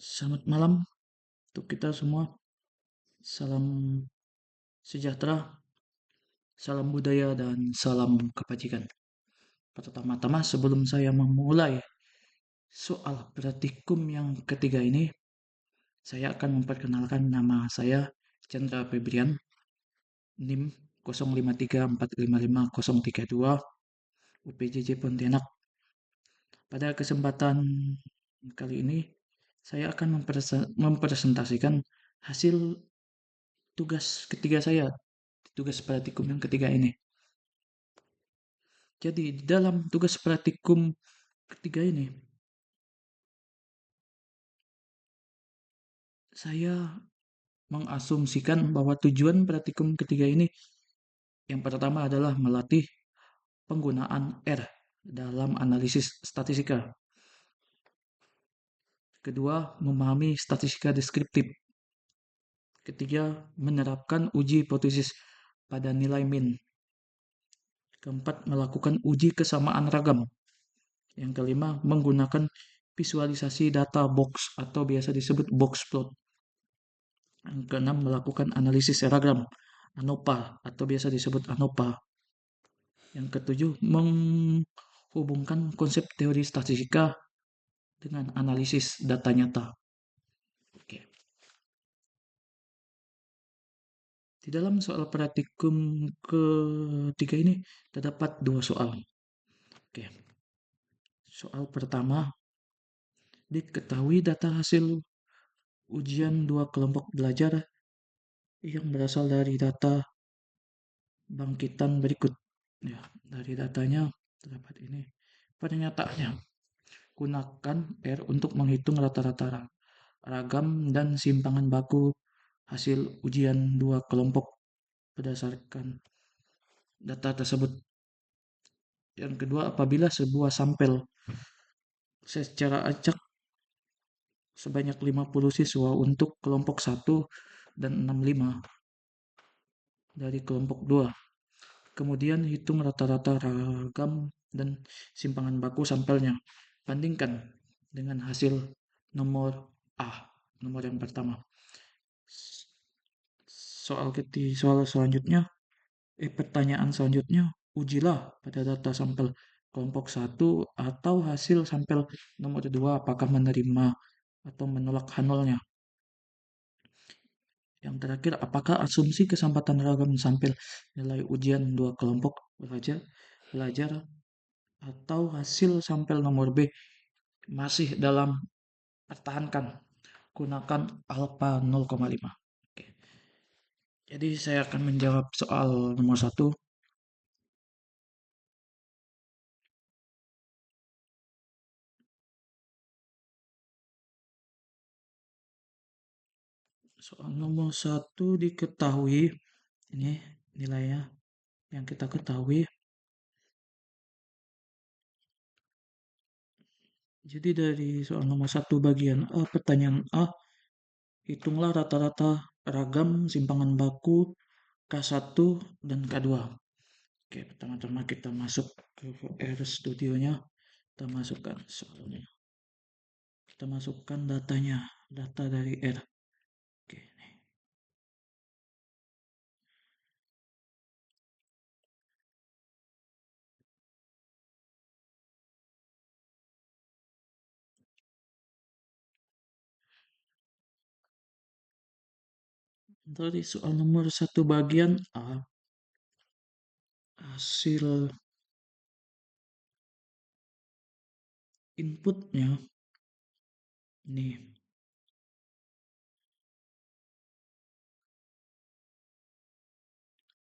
Selamat malam untuk kita semua. Salam sejahtera, salam budaya, dan salam kebajikan. Pertama-tama sebelum saya memulai soal praktikum yang ketiga ini, saya akan memperkenalkan nama saya Chandra Febrian, NIM 0534550032, UPJJ Pontianak. Pada kesempatan kali ini, saya akan mempresentasikan hasil tugas ketiga saya, tugas praktikum yang ketiga ini. Jadi di dalam tugas praktikum ketiga ini, saya mengasumsikan bahwa tujuan praktikum ketiga ini yang pertama adalah melatih penggunaan R dalam analisis statistika. Kedua, memahami statistika deskriptif. Ketiga, menerapkan uji hipotesis pada nilai min. Keempat, melakukan uji kesamaan ragam. Yang kelima, menggunakan visualisasi data box atau biasa disebut box plot. Yang keenam, melakukan analisis ragam ANOVA atau biasa disebut ANOVA. Yang ketujuh, menghubungkan konsep teori statistika dengan analisis data nyata. Oke. Di dalam soal praktikum ketiga ini terdapat dua soal. Oke. Soal pertama, diketahui data hasil ujian dua kelompok belajar yang berasal dari data bangkitan berikut. Ya, dari datanya terdapat ini. Pernyataannya, gunakan R untuk menghitung rata-rata ragam dan simpangan baku hasil ujian dua kelompok berdasarkan data tersebut. Yang kedua, apabila sebuah sampel secara acak sebanyak 50 siswa untuk kelompok 1 dan 65 dari kelompok 2. Kemudian hitung rata-rata ragam dan simpangan baku sampelnya. Bandingkan dengan hasil nomor A, nomor yang pertama. Pertanyaan selanjutnya, ujilah pada data sampel kelompok 1 atau hasil sampel nomor 2 apakah menerima atau menolak H0-nya. Yang terakhir, apakah asumsi kesempatan ragam sampel nilai ujian dua kelompok belajar atau hasil sampel nomor B masih dalam pertahankan, gunakan alfa 0,5. Oke. Jadi saya akan menjawab soal nomor 1. Soal nomor 1 diketahui, ini nilainya yang kita ketahui. Jadi dari soal nomor 1 bagian A, pertanyaan A, hitunglah rata-rata ragam simpangan baku K1 dan K2. Oke, pertama-tama kita masuk ke R Studionya, kita masukkan soalnya. Kita masukkan datanya, data dari R. Oke, nih. Dari soal nomor 1 bagian A, hasil inputnya nih,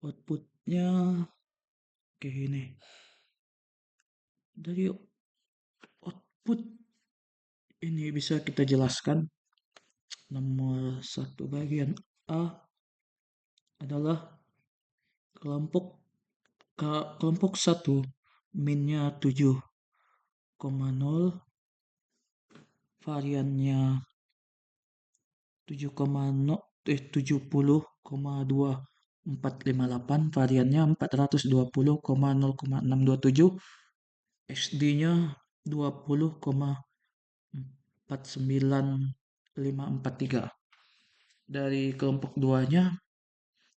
outputnya kayak gini. Dari output ini bisa kita jelaskan nomor 1 bagian A adalah kelompok 1 minnya 7,0, variannya 70,2458, variannya 420,0,627, SD-nya 20,4 49,543. Dari kelompok 2-nya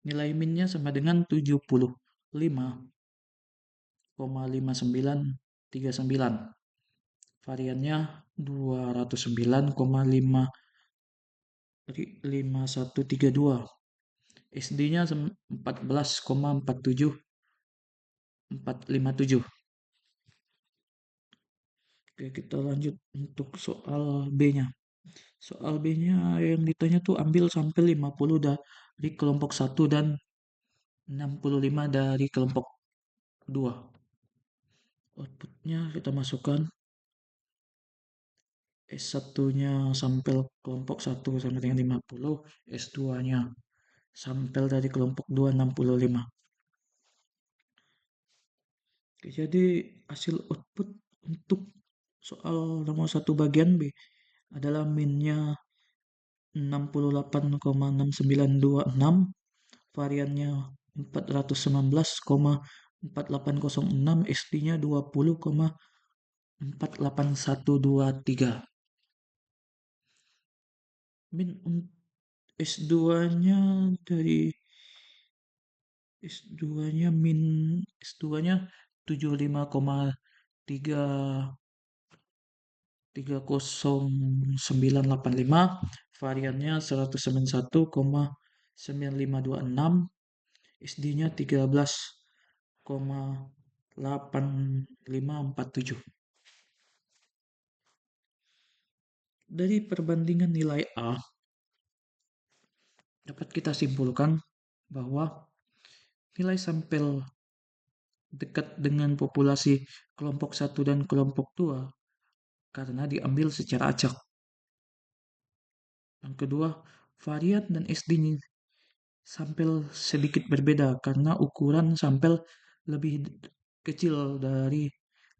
nilai minnya sama dengan 75,5939. Variannya 209,5132. SD-nya 14,47457. Oke, kita lanjut untuk soal B-nya. Soal B-nya yang ditanya tuh ambil sampel 50 dari kelompok 1 dan 65 dari kelompok 2. Outputnya kita masukkan. S1-nya sampel kelompok 1 sama dengan 50, S2-nya sampel dari kelompok 2 65. Oke, jadi hasil output untuk soal nomor 1 bagian B adalah minnya 68,6926, variannya 419,4806, SD-nya 20,48123. Min S2-nya dari S2-nya min S2-nya 75,30,985, variannya 191,9526, SD-nya 13,8547. Dari perbandingan nilai A dapat kita simpulkan bahwa nilai sampel dekat dengan populasi kelompok 1 dan kelompok 2 karena diambil secara acak. Yang kedua, varian dan SD sampel sedikit berbeda karena ukuran sampel lebih kecil dari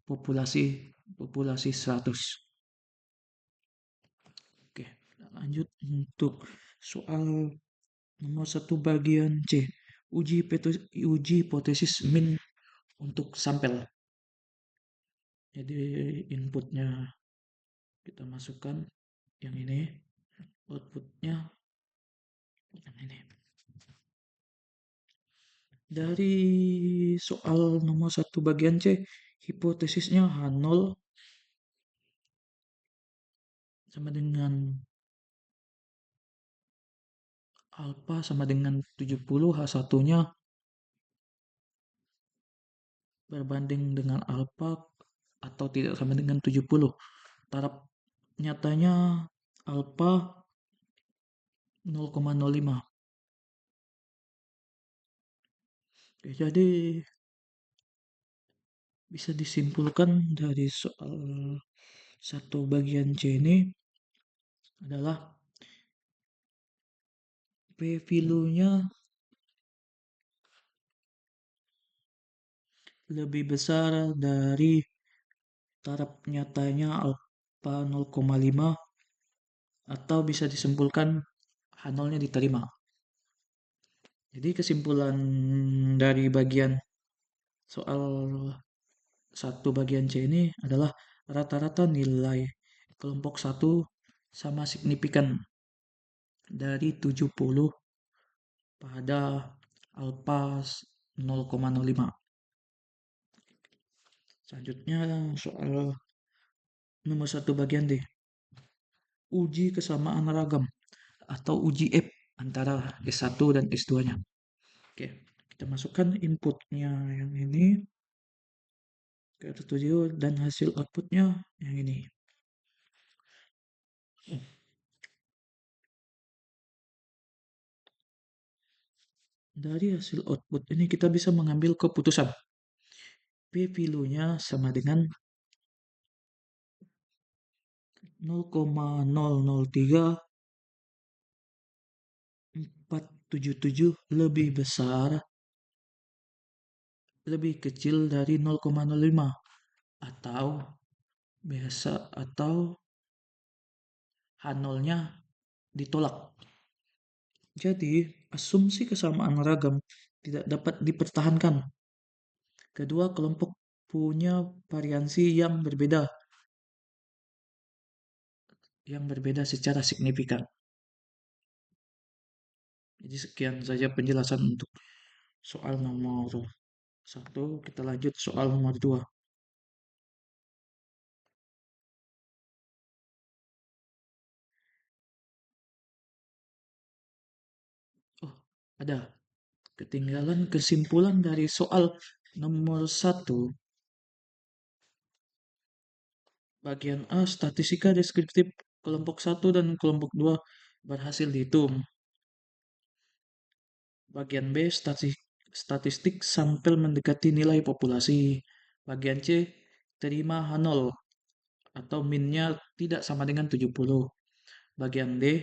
populasi 100. Oke, lanjut untuk soal nomor 1 bagian C. Uji hipotesis min untuk sampel. Jadi inputnya kita masukkan yang ini, outputnya yang ini. Dari soal nomor 1 bagian C, hipotesisnya H0 sama dengan alpha sama dengan 70, H1-nya berbanding dengan alpha atau tidak sama dengan 70. Taraf nyatanya alpha 0,05. Oke, jadi bisa disimpulkan dari soal 1 bagian C ini adalah P-value-nya lebih besar dari taraf nyatanya alpha 0,5 atau bisa disimpulkan H0-nya diterima. Jadi kesimpulan dari bagian soal 1 bagian C ini adalah rata-rata nilai kelompok 1 sama signifikan dari 70 pada alpha 0,05. Selanjutnya soal nomor 1 bagian D. Uji kesamaan ragam atau uji F antara S1 dan S2-nya. Oke, kita masukkan inputnya yang ini ke studio dan hasil outputnya yang ini. Dari hasil output ini kita bisa mengambil keputusan. P-value-nya sama dengan 0,003477 lebih besar, lebih kecil dari 0,05 atau biasa atau H0-nya ditolak. Jadi, asumsi kesamaan ragam tidak dapat dipertahankan. Kedua kelompok punya variansi yang berbeda. yang berbeda secara signifikan. Jadi sekian saja penjelasan untuk soal nomor satu. Kita lanjut soal nomor dua. Oh, ada ketinggalan kesimpulan dari soal nomor satu. Bagian A, statistika deskriptif kelompok satu dan kelompok 2 berhasil dihitung. Bagian B, statistik sampel mendekati nilai populasi. Bagian C, terima H0 atau minnya tidak sama dengan 70. Bagian D,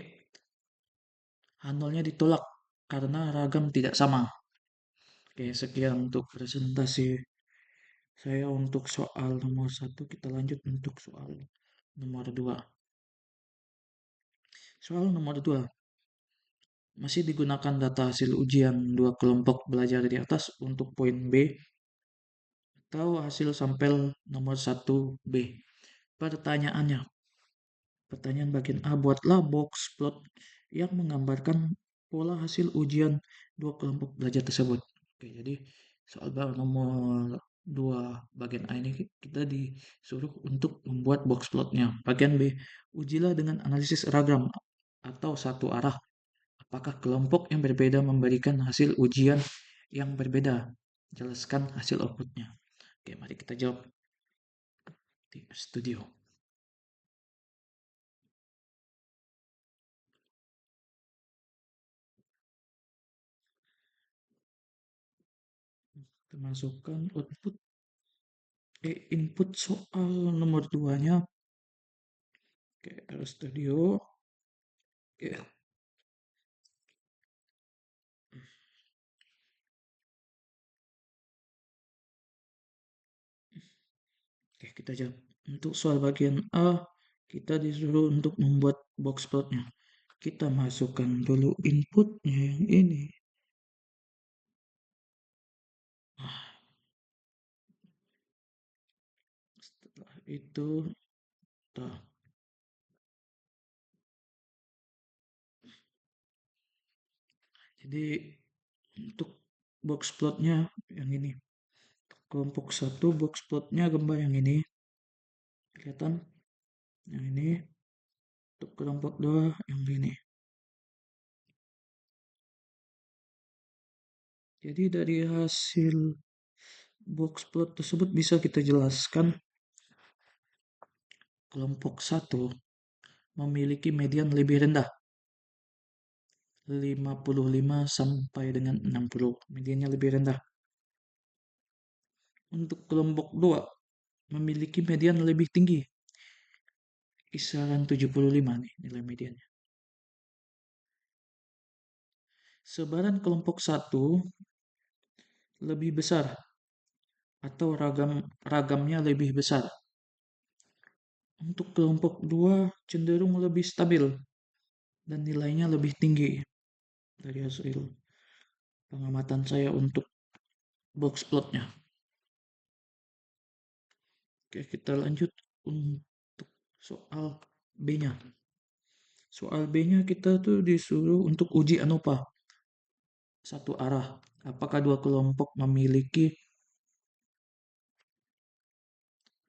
H0-nya ditolak karena ragam tidak sama. Oke, sekian untuk presentasi saya untuk soal nomor satu. Kita lanjut untuk soal nomor dua. Soal nomor dua, masih digunakan data hasil ujian dua kelompok belajar di atas untuk poin B atau hasil sampel nomor satu B. Pertanyaannya, pertanyaan bagian A, buatlah box plot yang menggambarkan pola hasil ujian dua kelompok belajar tersebut. Oke, jadi soal nomor 2 bagian A ini kita disuruh untuk membuat box plotnya. Bagian B, ujilah dengan analisis ragam atau satu arah. Apakah kelompok yang berbeda memberikan hasil ujian yang berbeda? Jelaskan hasil outputnya. Oke, mari kita jawab di studio. Kita masukkan input soal nomor 2-nya. Oke, studio. Oke, oke, kita jawab. Untuk soal bagian A, kita disuruh untuk membuat box plotnya. Kita masukkan dulu inputnya yang ini. Ah, setelah itu, nah, jadi untuk box plotnya yang ini. Kelompok satu box plotnya gambar yang ini. Kelihatan? Yang ini. Untuk kelompok 2 yang ini. Jadi dari hasil box plot tersebut bisa kita jelaskan kelompok satu memiliki median lebih rendah 55 sampai dengan 60. Mediannya lebih rendah. Untuk kelompok 2 memiliki median lebih tinggi, kisaran 75 nih nilai mediannya. Sebaran kelompok satu lebih besar atau ragamnya lebih besar. Untuk kelompok 2 cenderung lebih stabil dan nilainya lebih tinggi dari hasil pengamatan saya untuk box plotnya. Oke, kita lanjut untuk soal B-nya. Soal B-nya kita tuh disuruh untuk uji ANOVA satu arah. Apakah dua kelompok memiliki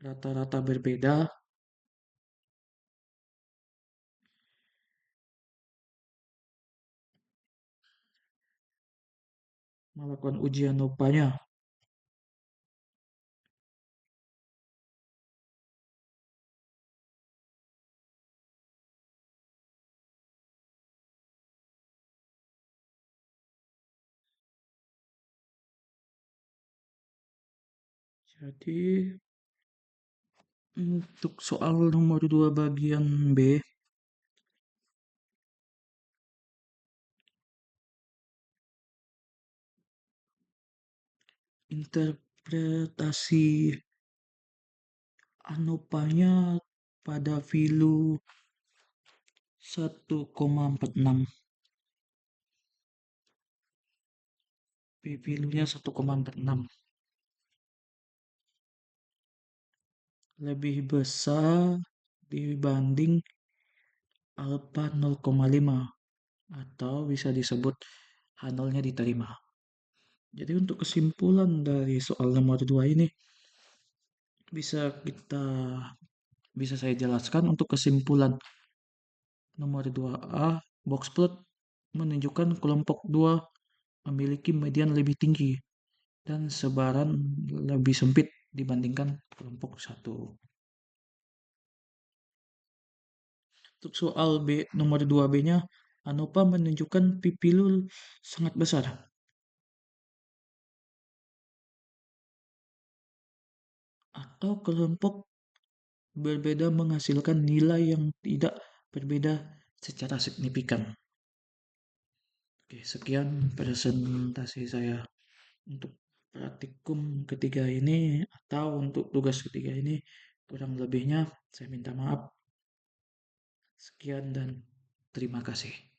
rata-rata berbeda? Melakukan uji ANOVA-nya. Jadi untuk soal nomor 2 bagian B, interpretasi ANOVA-nya pada VLU 1,46. VLU-nya 1,46. Lebih besar dibanding alfa 0,5 atau bisa disebut H0-nya diterima. Jadi untuk kesimpulan dari soal nomor 2 ini bisa kita bisa saya jelaskan untuk kesimpulan nomor 2A, box plot menunjukkan kelompok 2 memiliki median lebih tinggi dan sebaran lebih sempit dibandingkan kelompok 1. Untuk soal B nomor 2B-nya, ANOVA menunjukkan pipilul sangat besar atau kelompok berbeda menghasilkan nilai yang tidak berbeda secara signifikan. Oke, sekian presentasi saya untuk praktikum ketiga ini atau untuk tugas ketiga ini. Kurang lebihnya saya minta maaf. Sekian dan terima kasih.